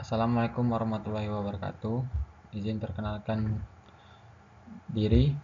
Assalamualaikum warahmatullahi wabarakatuh. Izin perkenalkan diri,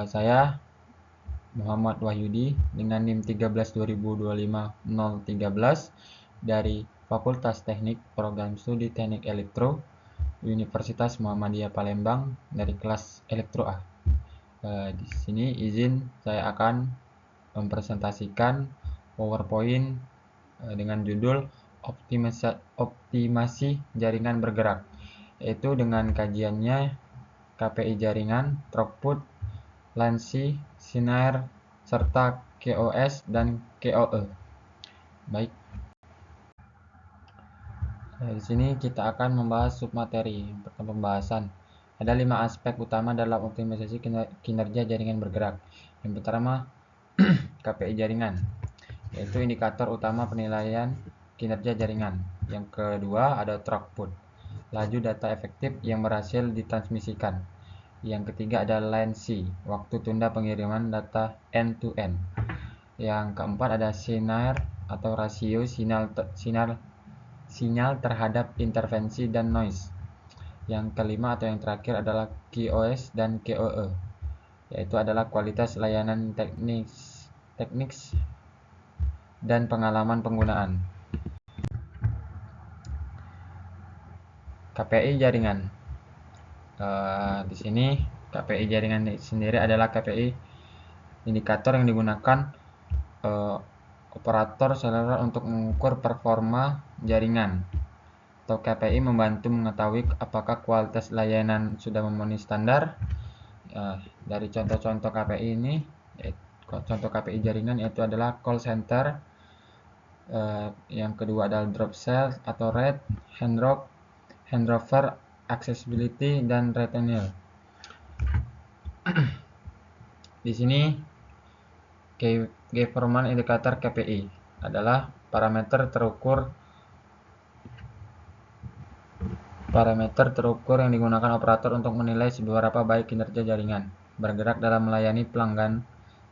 saya Muhammad Wahyudi dengan NIM 13 2025 013 dari Fakultas Teknik Program Studi Teknik Elektro Universitas Muhammadiyah Palembang dari kelas Elektro A. Di sini izin saya akan mempresentasikan PowerPoint dengan judul optimasi jaringan bergerak, yaitu dengan kajiannya KPI jaringan, throughput, latency, snare, serta QoS dan QoE. Baik, di sini kita akan membahas submateri. Pertama, pembahasan. Ada 5 aspek utama dalam optimalisasi kinerja jaringan bergerak. Yang pertama, KPI jaringan, yaitu indikator utama penilaian kinerja jaringan. Yang kedua ada throughput, laju data efektif yang berhasil ditransmisikan. Yang ketiga ada latency, waktu tunda pengiriman data end-to-end. Yang keempat ada snare atau rasio sinyal terhadap interferensi dan noise. Yang kelima atau yang terakhir adalah QoS dan QoE, yaitu adalah kualitas layanan teknis dan pengalaman penggunaan. KPI jaringan. Di sini KPI jaringan sendiri adalah KPI indikator yang digunakan operator seluler untuk mengukur performa jaringan. Atau KPI membantu mengetahui apakah kualitas layanan sudah memenuhi standar. Dari contoh-contoh KPI ini, contoh KPI jaringan yaitu adalah call center, yang kedua adalah drop cell atau rate, handover, accessibility, dan retention. Di sini key performance indikator KPI adalah parameter terukur yang digunakan operator untuk menilai seberapa baik kinerja jaringan bergerak dalam melayani pelanggan,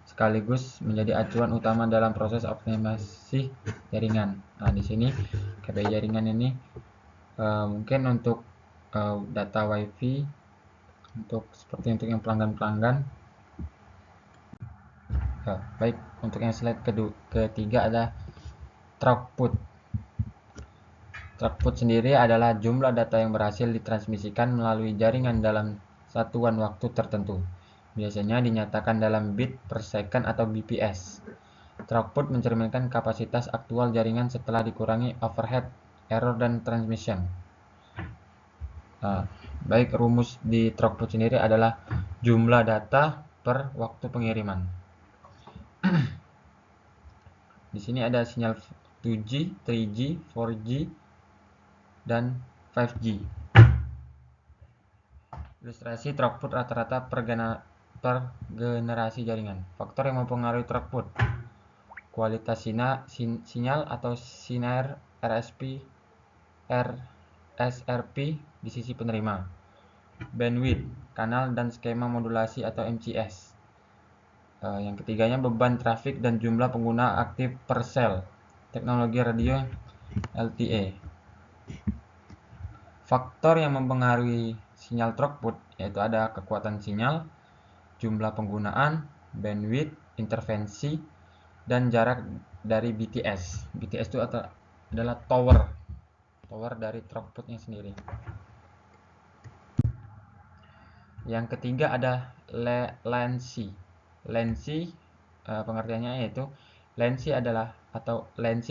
sekaligus menjadi acuan utama dalam proses optimasi jaringan. Nah, di sini KPI jaringan ini mungkin untuk data WiFi, untuk yang pelanggan. Baik, untuk yang slide ketiga ada throughput. Throughput sendiri adalah jumlah data yang berhasil ditransmisikan melalui jaringan dalam satuan waktu tertentu. Biasanya dinyatakan dalam bit per second atau BPS. Throughput mencerminkan kapasitas aktual jaringan setelah dikurangi overhead, error, dan transmission. Baik, rumus di throughput sendiri adalah jumlah data per waktu pengiriman. Di sini ada sinyal 2G, 3G, 4G, dan 5G. Ilustrasi throughput rata-rata per generasi jaringan. Faktor yang mempengaruhi throughput: kualitas sinyal atau snare RSRP di sisi penerima, bandwidth kanal dan skema modulasi atau MCS. Yang ketiganya beban trafik dan jumlah pengguna aktif per sel, teknologi radio LTE. Faktor yang mempengaruhi sinyal throughput yaitu ada kekuatan sinyal, jumlah penggunaan, bandwidth, interferensi, dan jarak dari BTS. BTS itu adalah tower dari throughputnya sendiri. Yang ketiga ada latency. Latency pengertiannya yaitu latency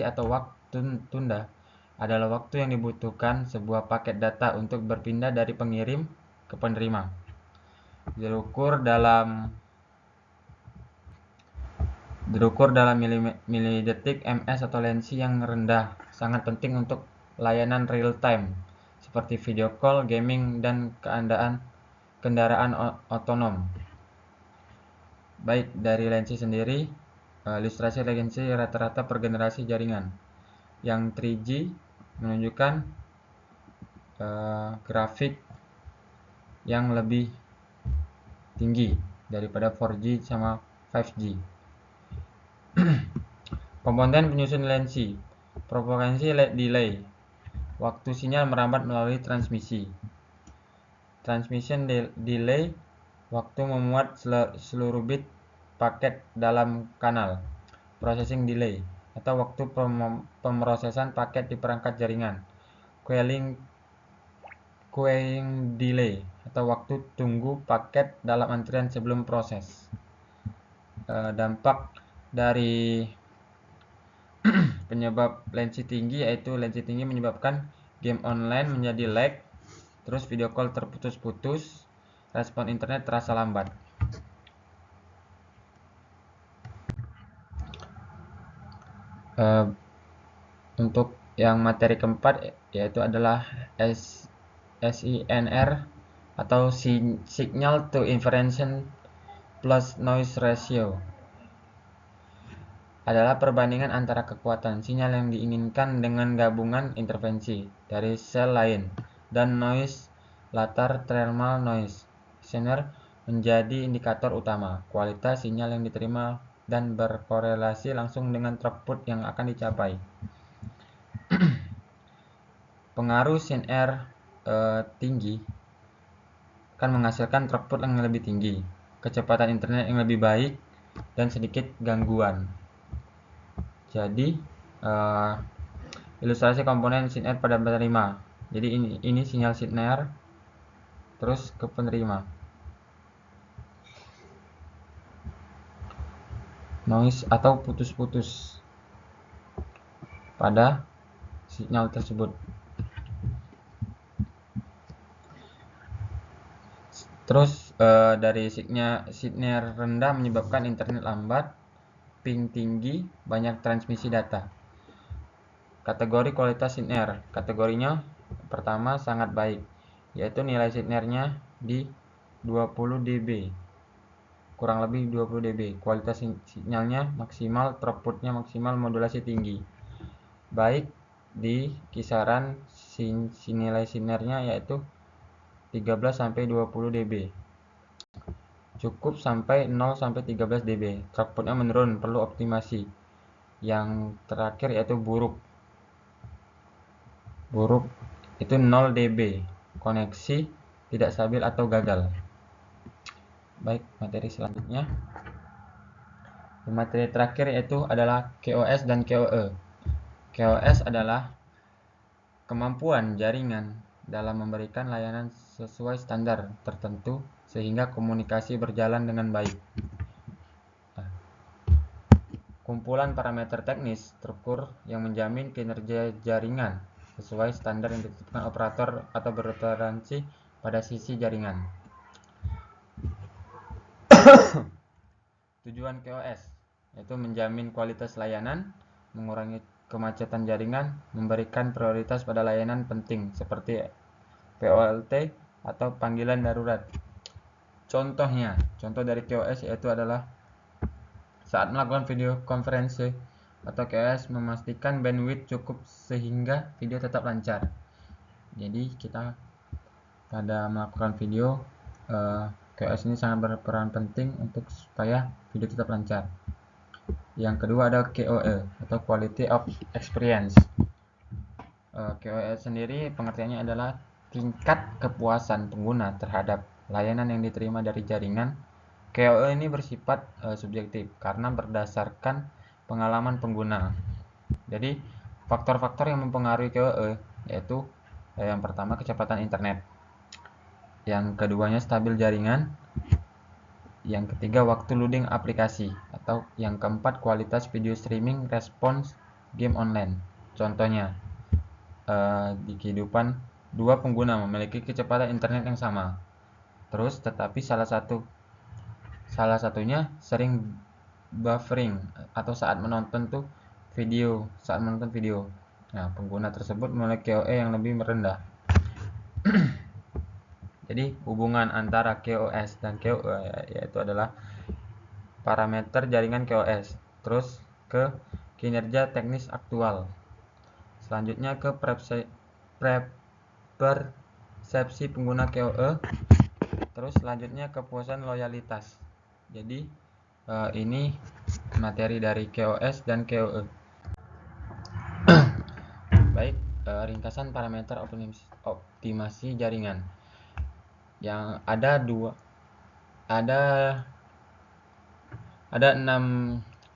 atau waktu tunda adalah waktu yang dibutuhkan sebuah paket data untuk berpindah dari pengirim ke penerima. Diukur dalam milidetik ms atau latency yang rendah, sangat penting untuk layanan real time seperti video call, gaming, dan kendaraan otonom. Baik, dari latency sendiri, ilustrasi latency rata-rata per generasi jaringan. Yang 3G menunjukkan grafik yang lebih tinggi daripada 4G sama 5G. Komponen penyusun latency, propagasi delay. waktu sinyal merambat melalui transmisi. Transmission delay, waktu memuat seluruh bit paket dalam kanal. Processing delay, atau waktu pemrosesan paket di perangkat jaringan. Queuing delay, atau waktu tunggu paket dalam antrian sebelum proses. Dampak dari penyebab latensi tinggi, yaitu latensi tinggi menyebabkan game online menjadi lag, terus video call terputus-putus, respon internet terasa lambat. Untuk yang materi keempat yaitu adalah SINR atau Signal to Inference plus Noise Ratio, adalah perbandingan antara kekuatan sinyal yang diinginkan dengan gabungan intervensi dari sel lain dan noise latar thermal noise. SINR menjadi indikator utama kualitas sinyal yang diterima dan berkorelasi langsung dengan throughput yang akan dicapai. Pengaruh SINR tinggi akan menghasilkan throughput yang lebih tinggi, kecepatan internet yang lebih baik, dan sedikit gangguan. Jadi ilustrasi komponen SINR pada penerima. Jadi ini sinyal SINR terus ke penerima. Noise atau putus-putus pada sinyal tersebut. Terus dari sinyal rendah menyebabkan internet lambat, ping tinggi, banyak transmisi data. Kategori kualitas SINR. Kategorinya pertama sangat baik, yaitu nilai SINR-nya di 20 dB. Kurang lebih 20 dB. Kualitas sinyalnya maksimal, throughputnya maksimal, modulasi tinggi. Baik di kisaran nilai SINR-nya yaitu 13 sampai 20 dB. Cukup sampai 0 sampai 13 dB. Throughputnya menurun, perlu optimasi. Yang terakhir yaitu buruk. Buruk itu 0 dB. Koneksi tidak stabil atau gagal. Baik, materi selanjutnya. Materi terakhir yaitu adalah QoS dan QoE. QoS adalah kemampuan jaringan dalam memberikan layanan sesuai standar tertentu sehingga komunikasi berjalan dengan baik. Kumpulan parameter teknis terukur yang menjamin kinerja jaringan sesuai standar yang ditetapkan operator atau bereferensi pada sisi jaringan. Tujuan QoS yaitu menjamin kualitas layanan, mengurangi kemacetan jaringan, memberikan prioritas pada layanan penting seperti POLT atau panggilan darurat. Contoh dari QoS yaitu adalah saat melakukan video konferensi atau QoS memastikan bandwidth cukup sehingga video tetap lancar. Jadi kita pada melakukan video QoS ini sangat berperan penting untuk supaya video tetap lancar. Yang kedua ada QoE atau Quality of Experience. QoE sendiri pengertiannya adalah tingkat kepuasan pengguna terhadap layanan yang diterima dari jaringan. QoE ini bersifat subjektif karena berdasarkan pengalaman pengguna. Jadi faktor-faktor yang mempengaruhi QoE yaitu yang pertama kecepatan internet, yang keduanya stabil jaringan, yang ketiga waktu loading aplikasi, atau yang keempat kualitas video streaming respons game online. Contohnya di kehidupan dua pengguna memiliki kecepatan internet yang sama, terus tetapi salah satunya sering buffering atau saat menonton video. Nah, pengguna tersebut memiliki QoE yang lebih rendah. Jadi hubungan antara QoS dan QoE yaitu adalah parameter jaringan QoS, terus ke kinerja teknis aktual, selanjutnya ke persepsi pengguna QoE, terus selanjutnya kepuasan loyalitas. Jadi ini materi dari QoS dan QoE. Baik, ringkasan parameter optimasi jaringan. Yang ada 6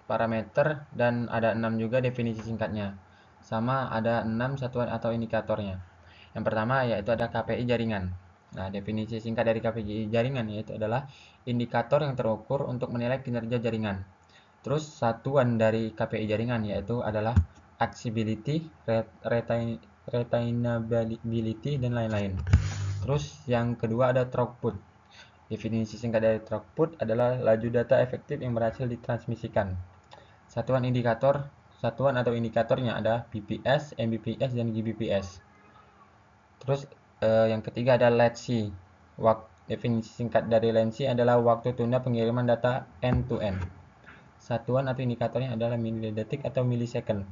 parameter dan ada 6 juga definisi singkatnya. Sama ada 6 satuan atau indikatornya. Yang pertama yaitu ada KPI jaringan. Nah, definisi singkat dari KPI jaringan yaitu adalah indikator yang terukur untuk menilai kinerja jaringan. Terus satuan dari KPI jaringan yaitu adalah accessibility, retainability, dan lain-lain. Terus yang kedua ada throughput. Definisi singkat dari throughput adalah laju data efektif yang berhasil ditransmisikan. Satuan atau indikatornya ada bps, mbps, dan gbps. Terus yang ketiga ada latency. Definisi singkat dari latency adalah waktu tunda pengiriman data end-to-end. Satuan atau indikatornya adalah milidetik atau millisecond.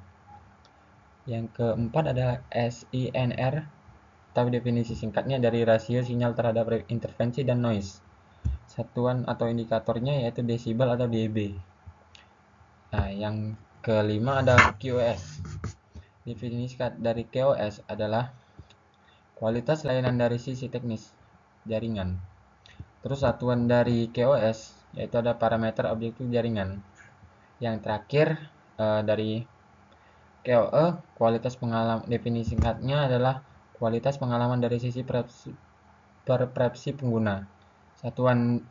Yang keempat adalah SINR, atau definisi singkatnya dari rasio sinyal terhadap interferensi dan noise. Satuan atau indikatornya yaitu desibel atau dB. Nah, yang kelima ada QoS. Definisi dari QoS adalah kualitas layanan dari sisi teknis jaringan. Terus satuan dari QoS yaitu ada parameter objektif jaringan. Yang terakhir dari QoE, kualitas pengalaman, definisi singkatnya adalah kualitas pengalaman dari sisi persepsi pengguna. Satuan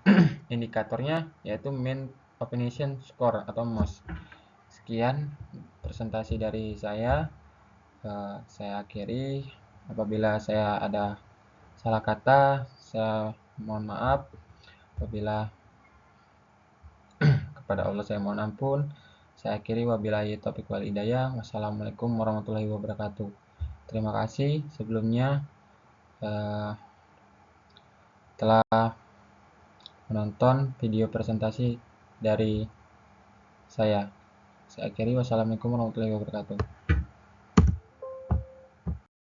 indikatornya yaitu Mean Optimization Score atau MOS. Sekian presentasi dari saya. Saya akhiri. Apabila saya ada salah kata, saya mohon maaf. Apabila kepada Allah saya mohon ampun. Saya akhiri, wabillahi taufiq wal hidayah. Wassalamualaikum warahmatullahi wabarakatuh. Terima kasih sebelumnya telah menonton video presentasi dari saya. Saya akhiri, wassalamualaikum warahmatullahi wabarakatuh.